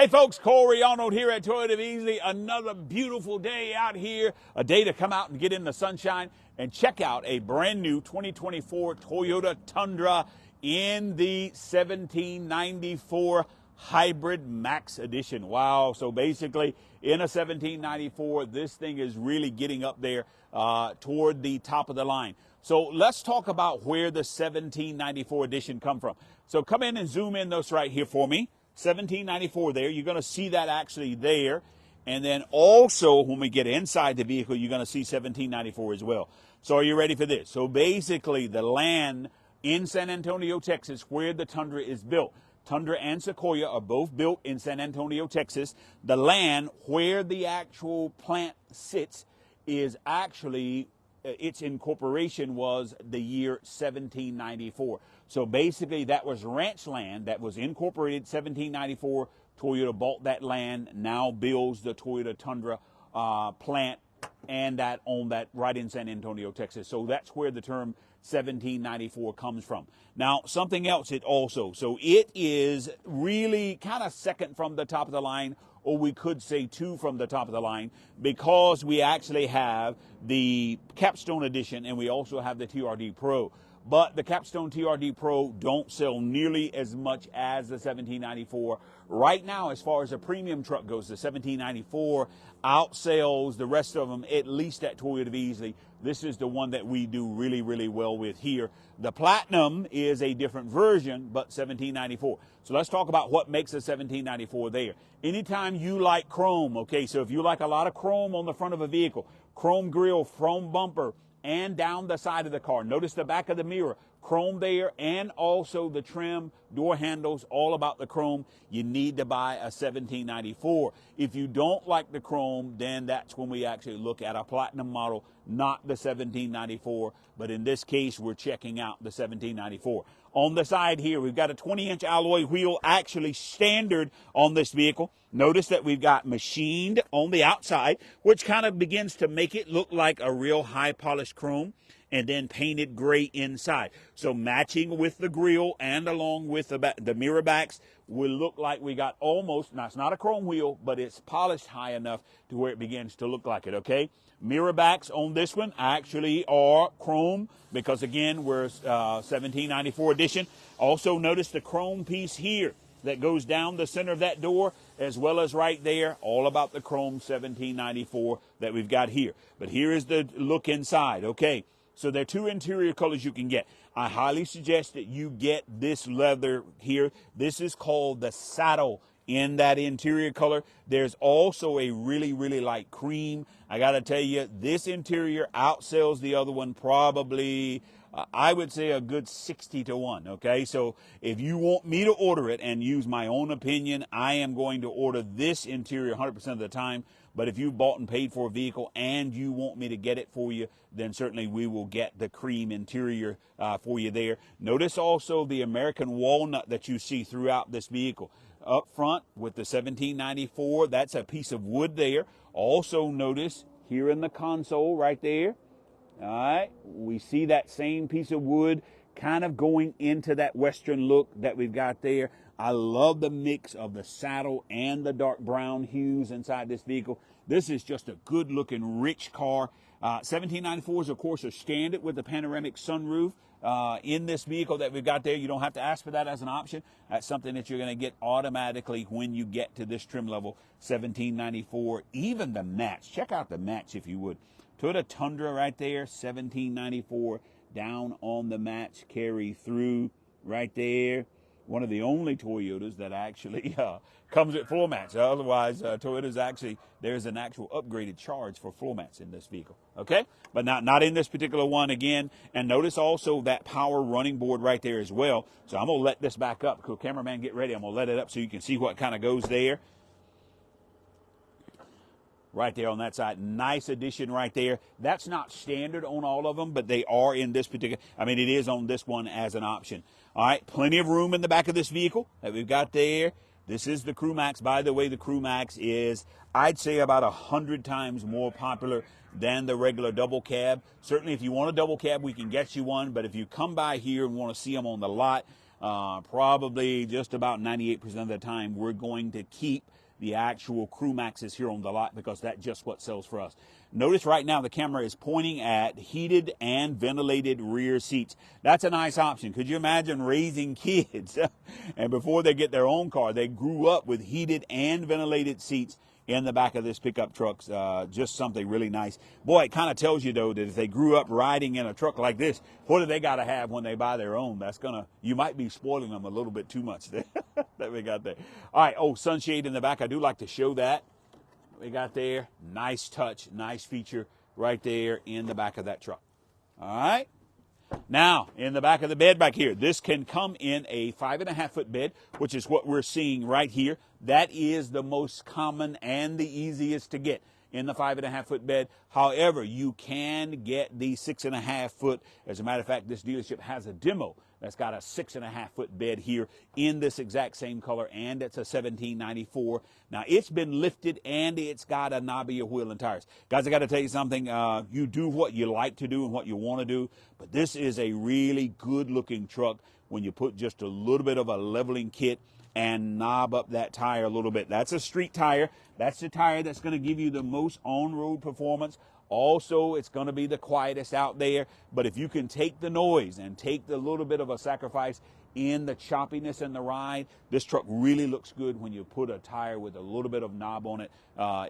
Hey folks, Corey Arnold here at Toyota of Easley. Another beautiful day out here, a day to come out and get in the sunshine and check out a brand new 2024 Toyota Tundra in the 1794 Hybrid Max Edition. Wow, so basically in a 1794, this thing is really getting up there toward the top of the line. So let's talk about where the 1794 edition come from. So come in and zoom in those right here for me. 1794 there. You're going to see that actually there. And then also when we get inside the vehicle, you're going to see 1794 as well. So are you ready for this? So basically the land in San Antonio, Texas, where the Tundra is built. Tundra and Sequoia are both built in San Antonio, Texas. The land where the actual plant sits is actually, its incorporation was the year 1794. So basically that was ranch land that was incorporated 1794. Toyota bought that land, now builds the Toyota Tundra plant, and that owned that right in San Antonio, Texas. So that's where the term 1794 comes from. Now, something else so it is really kind of second from the top of the line, or we could say two from the top of the line, because we actually have the Capstone Edition and we also have the TRD Pro. But the Capstone TRD Pro don't sell nearly as much as the 1794. Right now, as far as a premium truck goes, the 1794 outsells the rest of them, at least at Toyota of Easley. This is the one that we do really, really well with here. The Platinum is a different version, but 1794. So let's talk about what makes a 1794 there. Anytime you like chrome, okay, so if you like a lot of chrome on the front of a vehicle, chrome grille, chrome bumper, and down the side of the car. Notice the back of the mirror, chrome there, and also the trim, door handles, all about the chrome. You need to buy a 1794. If you don't like the chrome, then that's when we actually look at a Platinum model, not the 1794. But in this case, we're checking out the 1794. On the side here, we've got a 20-inch alloy wheel, actually standard on this vehicle. Notice that we've got machined on the outside, which kind of begins to make it look like a real high-polished chrome, and then painted gray inside. So matching with the grille and along with the mirror backs will look like we got almost, now it's not a chrome wheel, but it's polished high enough to where it begins to look like it, okay? Mirror backs on this one actually are chrome because, again, we're 1794 edition. Also notice the chrome piece here that goes down the center of that door, as well as right there, all about the chrome 1794 that we've got here. But here is the look inside, okay? So there are two interior colors you can get. I highly suggest that you get this leather here. This is called the saddle in that interior color. There's also a really, really light cream. I got to tell you, this interior outsells the other one probably, I would say, a good 60-1, okay? So if you want me to order it and use my own opinion, I am going to order this interior 100% of the time. But if you bought and paid for a vehicle and you want me to get it for you, then certainly we will get the cream interior for you there. Notice also the American walnut that you see throughout this vehicle. Up front with the 1794, that's a piece of wood there. Also notice here in the console right there, all right, we see that same piece of wood kind of going into that Western look that we've got there. I love the mix of the saddle and the dark brown hues inside this vehicle. This is just a good looking, rich car. 1794s, of course, are standard with the panoramic sunroof in this vehicle that we've got there. You don't have to ask for that as an option. That's something that you're going to get automatically when you get to this trim level, 1794. Even the match. Check out the match if you would. Toyota Tundra right there, 1794, down on the match, carry through right there. One of the only Toyotas that actually comes with floor mats. Otherwise, Toyota's actually, there's an actual upgraded charge for floor mats in this vehicle, okay? But not in this particular one again. And notice also that power running board right there as well. So I'm going to let this back up. Cool, cameraman, get ready. I'm going to let it up so you can see what kind of goes there. Right there on that side. Nice addition right there. That's not standard on all of them, but they are in this particular, it is on this one as an option. All right, plenty of room in the back of this vehicle that we've got there. This is the Crew Max. By the way, the Crew Max is, I'd say, about 100 times more popular than the regular double cab. Certainly, if you want a double cab, we can get you one, but if you come by here and want to see them on the lot, Probably just about 98% of the time, we're going to keep the actual Crew Maxes here on the lot because that's just what sells for us. Notice right now the camera is pointing at heated and ventilated rear seats. That's a nice option. Could you imagine raising kids and before they get their own car, they grew up with heated and ventilated seats in the back of this pickup truck? Just something really nice. Boy, it kind of tells you, though, that if they grew up riding in a truck like this, what do they got to have when they buy their own? You might be spoiling them a little bit too much there that we got there. All right, sunshade in the back. I do like to show that. We got there. Nice touch, nice feature right there in the back of that truck. All right. Now, in the back of the bed back here, this can come in a 5.5-foot bed, which is what we're seeing right here. That is the most common and the easiest to get in the 5.5-foot bed. However, you can get the 6.5-foot. As a matter of fact, this dealership has a demo that's got a 6.5-foot bed here in this exact same color, and it's a 1794. Now, it's been lifted, and it's got a knobbier wheel and tires. Guys, I got to tell you something. You do what you like to do and what you want to do, but this is a really good-looking truck when you put just a little bit of a leveling kit and knob up that tire a little bit. That's a street tire. That's the tire that's going to give you the most on-road performance. Also, it's going to be the quietest out there. But if you can take the noise and take the little bit of a sacrifice in the choppiness and the ride, this truck really looks good when you put a tire with a little bit of knob on it.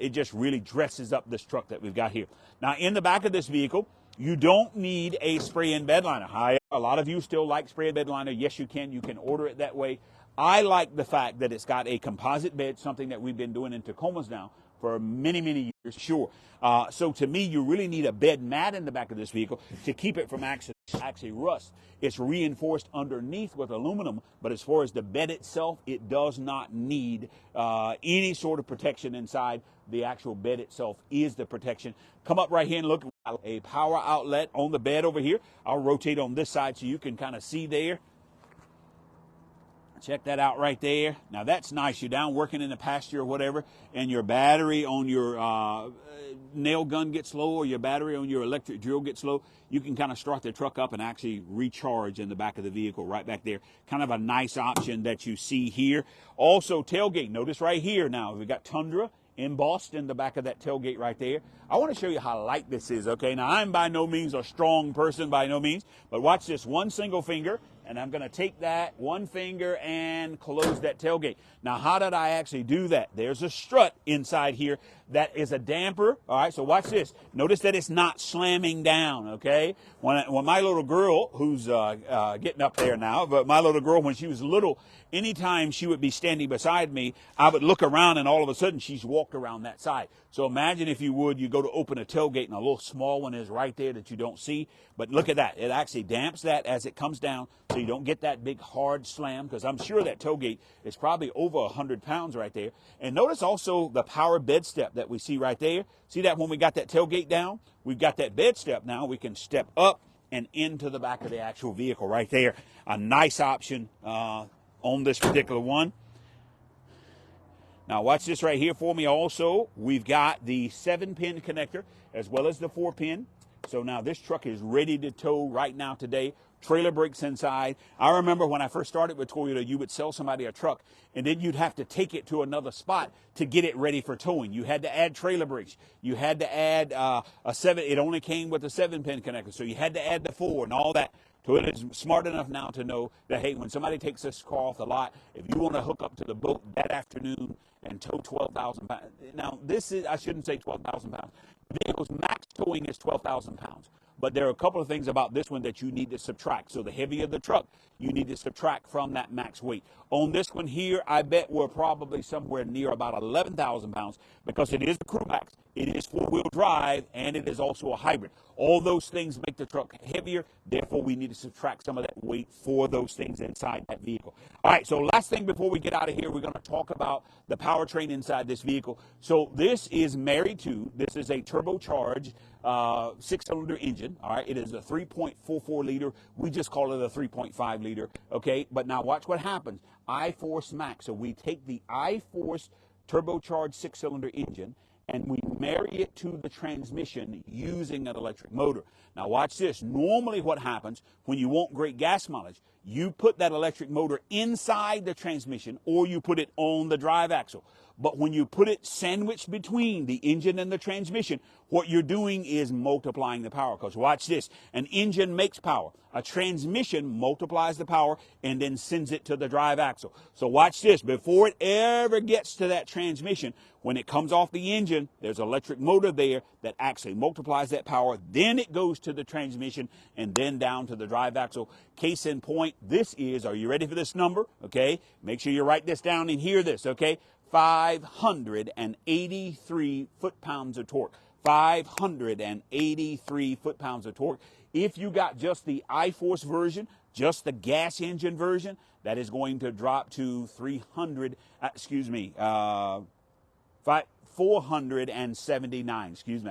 It just really dresses up this truck that we've got here. Now, in the back of this vehicle, you don't need a spray-in bed liner. A lot of you still like spray-in bed liner. Yes, you can. You can order it that way. I like the fact that it's got a composite bed, something that we've been doing in Tacomas now for many, many years, sure. So to me, you really need a bed mat in the back of this vehicle to keep it from actually rust. It's reinforced underneath with aluminum, but as far as the bed itself, it does not need any sort of protection inside. The actual bed itself is the protection. Come up right here and look at a power outlet on the bed over here. I'll rotate on this side so you can kind of see there. Check that out right there. Now that's nice. You're down working in the pasture or whatever, and your battery on your nail gun gets low or your battery on your electric drill gets low. You can kind of start the truck up and actually recharge in the back of the vehicle right back there. Kind of a nice option that you see here. Also tailgate. Notice right here now we've got Tundra embossed in the back of that tailgate right there. I want to show you how light this is, okay? Now, I'm by no means a strong person, by no means, but watch this. One single finger, and I'm going to take that one finger and close that tailgate. Now, how did I actually do that? There's a strut inside here that is a damper, all right? So watch this. Notice that it's not slamming down, okay? When my little girl, who's getting up there now, but my little girl, when she was little, anytime she would be standing beside me, I would look around, and all of a sudden, she's walked around that side. So imagine, if you would, you go to open a tailgate, and a little small one is right there that you don't see. But look at that. It actually damps that as it comes down, so you don't get that big hard slam, because I'm sure that tailgate is probably over 100 pounds right there. And notice also the power bed step that we see right there. See that when we got that tailgate down? We've got that bed step now. We can step up and into the back of the actual vehicle right there. A nice option on this particular one. Now watch this right here for me also. We've got the 7-pin connector as well as the 4-pin. So now this truck is ready to tow right now today. Trailer brakes inside. I remember when I first started with Toyota, you would sell somebody a truck, and then you'd have to take it to another spot to get it ready for towing. You had to add trailer brakes. You had to add a 7. It only came with a 7-pin connector, so you had to add the 4 and all that. Toyota is smart enough now to know that, hey, when somebody takes this car off the lot, if you want to hook up to the boat that afternoon and tow 12,000 pounds. Now, this is, I shouldn't say 12,000 pounds. The vehicle's max towing is 12,000 pounds. But there are a couple of things about this one that you need to subtract. So the heavier the truck, you need to subtract from that max weight. On this one here, I bet we're probably somewhere near about 11,000 pounds because it is a Crew Max, it is 4-wheel drive, and it is also a hybrid. All those things make the truck heavier. Therefore, we need to subtract some of that weight for those things inside that vehicle. All right, so last thing before we get out of here, we're going to talk about the powertrain inside this vehicle. So this is married to, this is a turbocharged 6-cylinder engine. All right, it is a 3.44 liter. We just call it a 3.5 liter. Okay, but now watch what happens. I-Force Max. So we take the I-Force turbocharged 6-cylinder engine and we marry it to the transmission using an electric motor. Now watch this. Normally what happens when you want great gas mileage, you put that electric motor inside the transmission or you put it on the drive axle. But when you put it sandwiched between the engine and the transmission, what you're doing is multiplying the power. Because watch this, an engine makes power. A transmission multiplies the power and then sends it to the drive axle. So watch this, before it ever gets to that transmission, when it comes off the engine, there's an electric motor there that actually multiplies that power. Then it goes to the transmission and then down to the drive axle. Case in point, this is, are you ready for this number? Okay, make sure you write this down and hear this, okay? 583 foot-pounds of torque. 583 foot-pounds of torque. If you got just the I-Force version, just the gas engine version, that is going to drop to 479. Excuse me, I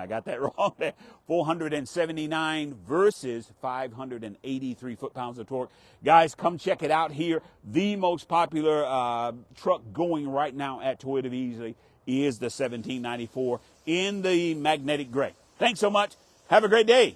got that wrong there. 479 versus 583 foot-pounds of torque. Guys, come check it out here. The most popular truck going right now at Toyota of Easley is the 1794 in the magnetic gray. Thanks so much. Have a great day.